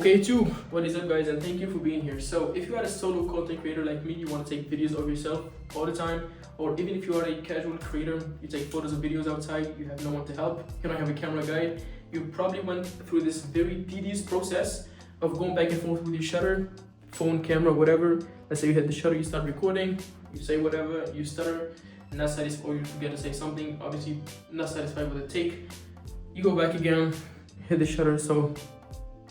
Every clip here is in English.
Okay, YouTube, what is up guys, and thank you for being here. So if you are a solo content creator like me, you want to take videos of yourself all the time, or even if you are a casual creator, you take photos of videos outside, you have no one to help, you don't have a camera guy, you probably went through this very tedious process of going back and forth with your shutter, phone, camera, whatever. Let's say you hit the shutter, you start recording, you say whatever, you stutter, not satisfied, or you forget to say something, obviously not satisfied with the take, you go back again, hit the shutter, so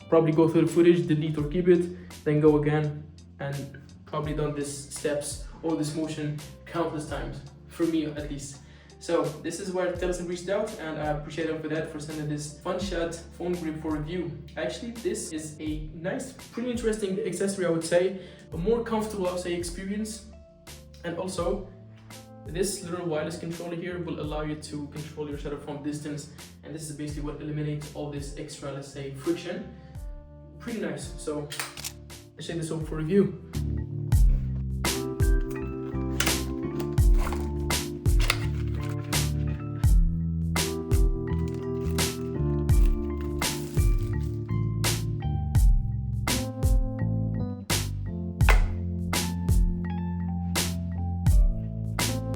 probably go through the footage, delete or keep it, then go again, and probably done this steps or this motion countless times, for me at least. So this is where Telesin reached out, and I appreciate them for that, for sending this fun shot phone grip for review. Actually, this is a nice, pretty interesting accessory, I would say, a more comfortable, I would say, experience. And also, this little wireless controller here will allow you to control your shutter from distance, and this is basically what eliminates all this extra, let's say, friction. Pretty nice. So let's check this over for review.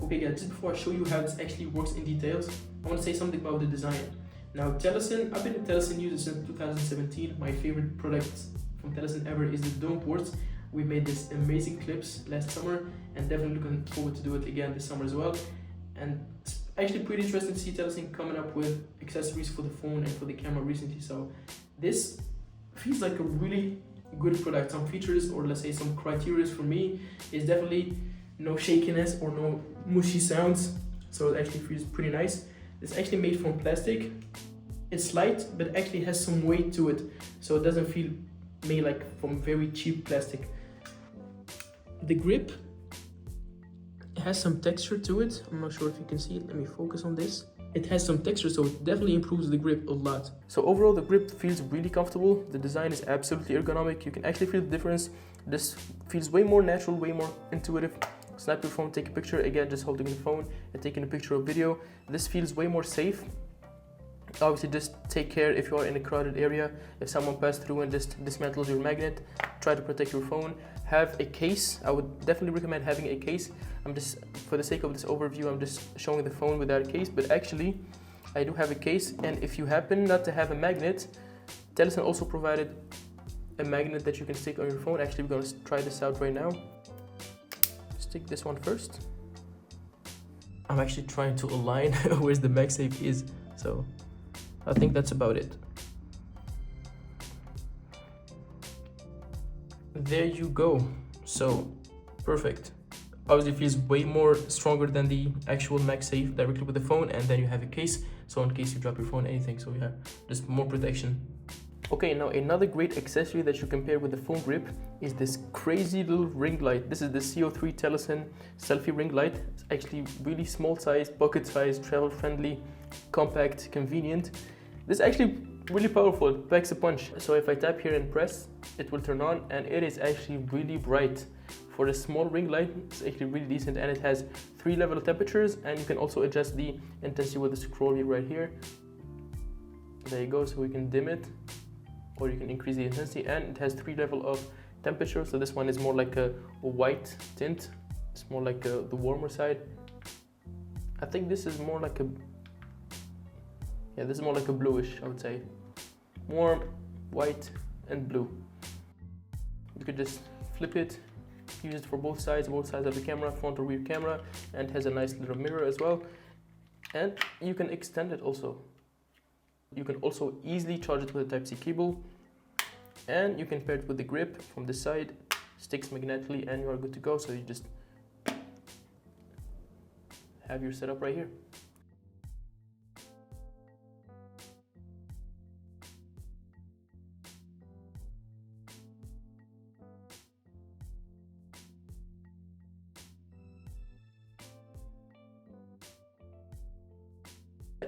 Okay guys, just before I show you how this actually works in details, I want to say something about the design. Now Telesin, I've been a Telesin user since 2017. My favorite product from Telesin ever is the dome ports. We made this amazing clips last summer, and definitely looking forward to do it again this summer as well. And it's actually pretty interesting to see Telesin coming up with accessories for the phone and for the camera recently. So this feels like a really good product. Some features, or let's say some criteria for me, is definitely no shakiness or no mushy sounds. So it actually feels pretty nice. It's actually made from plastic. It's light, but actually has some weight to it, so it doesn't feel made like from very cheap plastic. The grip has some texture to it. I'm not sure if you can see it. Let me focus on this. It has some texture, so it definitely improves the grip a lot. So overall, the grip feels really comfortable. The design is absolutely ergonomic. You can actually feel the difference. This feels way more natural, way more intuitive. Snap your phone, take a picture, again just holding the phone and taking a picture or video. This feels way more safe. Obviously, just take care if you are in a crowded area. If someone passed through and just dismantles your magnet, try to protect your phone. Have a case. I would definitely recommend having a case. I'm just, for the sake of this overview, I'm just showing the phone without a case, but actually I do have a case. And if you happen not to have a magnet, Telesin also provided a magnet that you can stick on your phone. Actually, we're gonna try this out right now. Stick this one first. I'm actually trying to align where the MagSafe is, so I think that's about it. There you go. So perfect. Obviously feels way more stronger than the actual MagSafe directly with the phone, and then you have a case, so in case you drop your phone, anything, so yeah, just more protection. Okay, now another great accessory that you can pair with the phone grip is this crazy little ring light. This is the CO3 Telesin Selfie ring light. It's actually really small size, pocket size, travel friendly, compact, convenient. This is actually really powerful, it packs a punch. So if I tap here and press, it will turn on, and it is actually really bright. For a small ring light, it's actually really decent, and it has 3 level temperatures, and you can also adjust the intensity with the scroll wheel right here. There you go, so we can dim it, or you can increase the intensity, and it has 3 levels of temperature. So this one is more like a white tint. It's more like the warmer side. I think this is more like a, yeah, this is more like a bluish, I would say. More white and blue. You could just flip it, use it for both sides of the camera, front or rear camera, and it has a nice little mirror as well. And you can extend it also. You can also easily charge it with a Type-C cable, and you can pair it with the grip from the side, sticks magnetically, and you are good to go. So you just have your setup right here.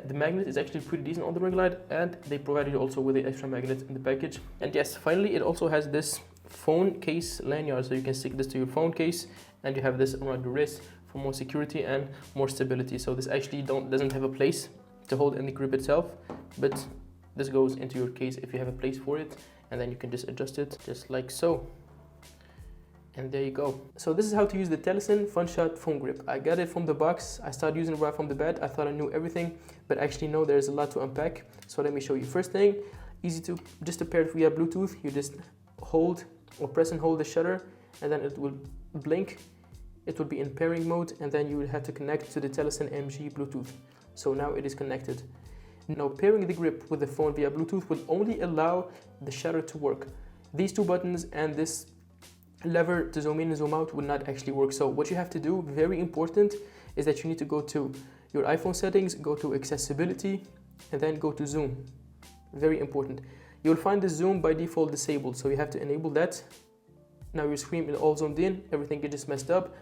The magnet is actually pretty decent on the ring light, and they provided you also with the extra magnet in the package. And yes, finally, it also has this phone case lanyard, so you can stick this to your phone case, and you have this around your wrist for more security and more stability. So this actually doesn't have a place to hold in the grip itself, but this goes into your case if you have a place for it. and then you can just adjust it just like so. And there you go. So this is how to use the Telesin FunShot phone grip. I got it from the box. I started using it right from the bat. I thought I knew everything, but actually no, there's a lot to unpack. So let me show you. First thing, easy to just to pair it via Bluetooth. You just hold or press and hold the shutter, and then it will blink. It will be in pairing mode, and then you will have to connect to the Telesin MG Bluetooth. So now it is connected. Now pairing the grip with the phone via Bluetooth will only allow the shutter to work. These two buttons and this lever to zoom in and zoom out would not actually work. So what you have to do, very important, is that you need to go to your iPhone settings, go to accessibility, and then go to zoom. Very important. You'll find the zoom by default disabled, so you have to enable that. Now your screen is all zoomed in, everything is just messed up.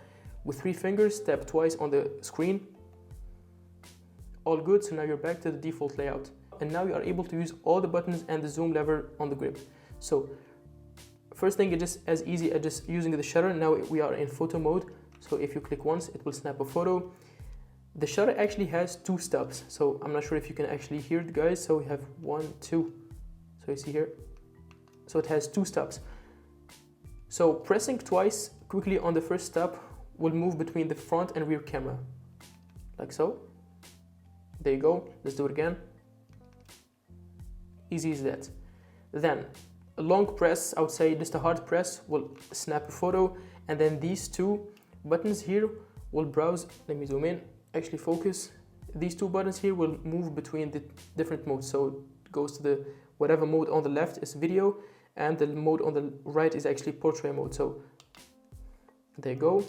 With 3 fingers, tap twice on the screen. All good, so now you're back to the default layout. And now you are able to use all the buttons and the zoom lever on the grip. So first thing is just as easy as just using the shutter. Now we are in photo mode, so if you click once, it will snap a photo. The shutter actually has 2 stops, so I'm not sure if you can actually hear it, guys. So we have 1, 2, so you see here, so it has 2 stops. So pressing twice quickly on the first stop will move between the front and rear camera, like so. There you go. Let's do it again. Easy as that. Then a long press, I would say just a hard press, will snap a photo, and then these 2 buttons here will browse. Let me zoom in, actually focus. These 2 buttons here will move between the different modes. So it goes to the whatever mode on the left is video, and the mode on the right is actually portrait mode. So there you go,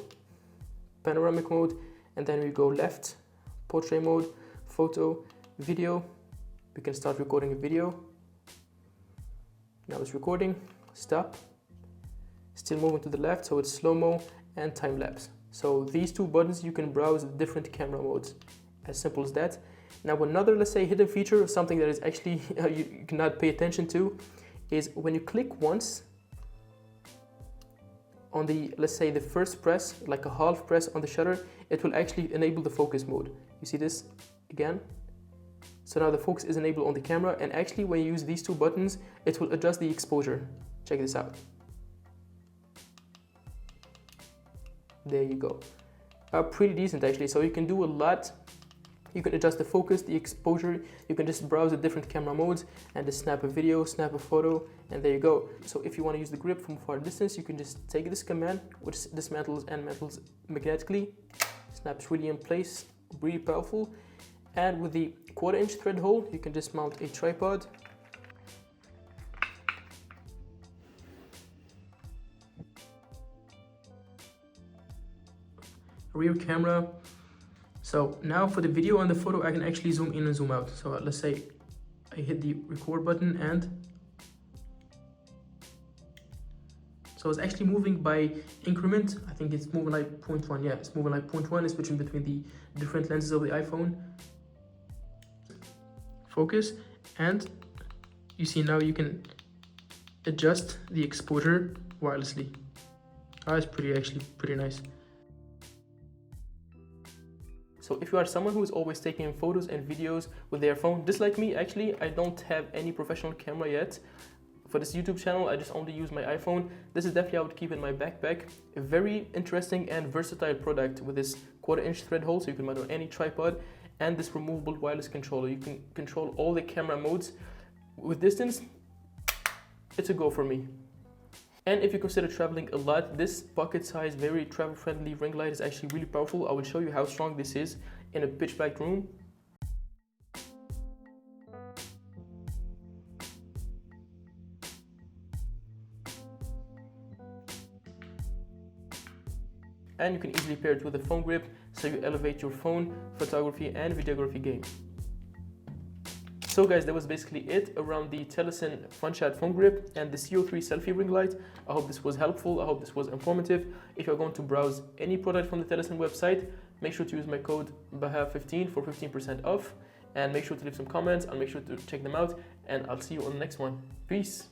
panoramic mode, and then we go left, portrait mode, photo, video. We can start recording a video. Now it's recording, stop, still moving to the left, so it's slow-mo and time-lapse. So these 2 buttons, you can browse different camera modes, as simple as that. Now another, let's say, hidden feature, something that is actually you cannot pay attention to, is when you click once on the, let's say, the first press, like a half press on the shutter, it will actually enable the focus mode. You see this again? So now the focus is enabled on the camera, and actually when you use these 2 buttons, it will adjust the exposure. Check this out. There you go. Pretty decent actually, so you can do a lot. You can adjust the focus, the exposure, you can just browse the different camera modes and just snap a video, snap a photo, and there you go. So if you want to use the grip from far distance, you can just take this command, which dismantles and mantles magnetically, snaps really in place, really powerful. And with the 1/4" thread hole, you can just mount a tripod. Rear camera. So now for the video and the photo, I can actually zoom in and zoom out. So let's say I hit the record button, and so it's actually moving by increment. I think it's moving like 0.1. Yeah, it's moving like 0.1. It's switching between the different lenses of the iPhone. Focus, and you see now you can adjust the exposure wirelessly. It's pretty nice. So if you are someone who is always taking photos and videos with their phone, just like me, actually, I don't have any professional camera yet. For this YouTube channel, I just only use my iPhone. This is definitely I would keep in my backpack. A very interesting and versatile product with this 1/4" thread hole, so you can mount on any tripod, and this removable wireless controller. You can control all the camera modes. With distance, it's a go for me. And if you consider traveling a lot, this pocket-sized, very travel-friendly ring light is actually really powerful. I will show you how strong this is in a pitch-black room. And you can easily pair it with a phone grip, so you elevate your phone, photography and videography game. So guys, that was basically it around the Telesin FunShot phone grip and the CO3 selfie ring light. I hope this was helpful. I hope this was informative. If you're going to browse any product from the Telesin website, make sure to use my code BAHA15 for 15% off. And make sure to leave some comments. I'll make sure to check them out. And I'll see you on the next one. Peace.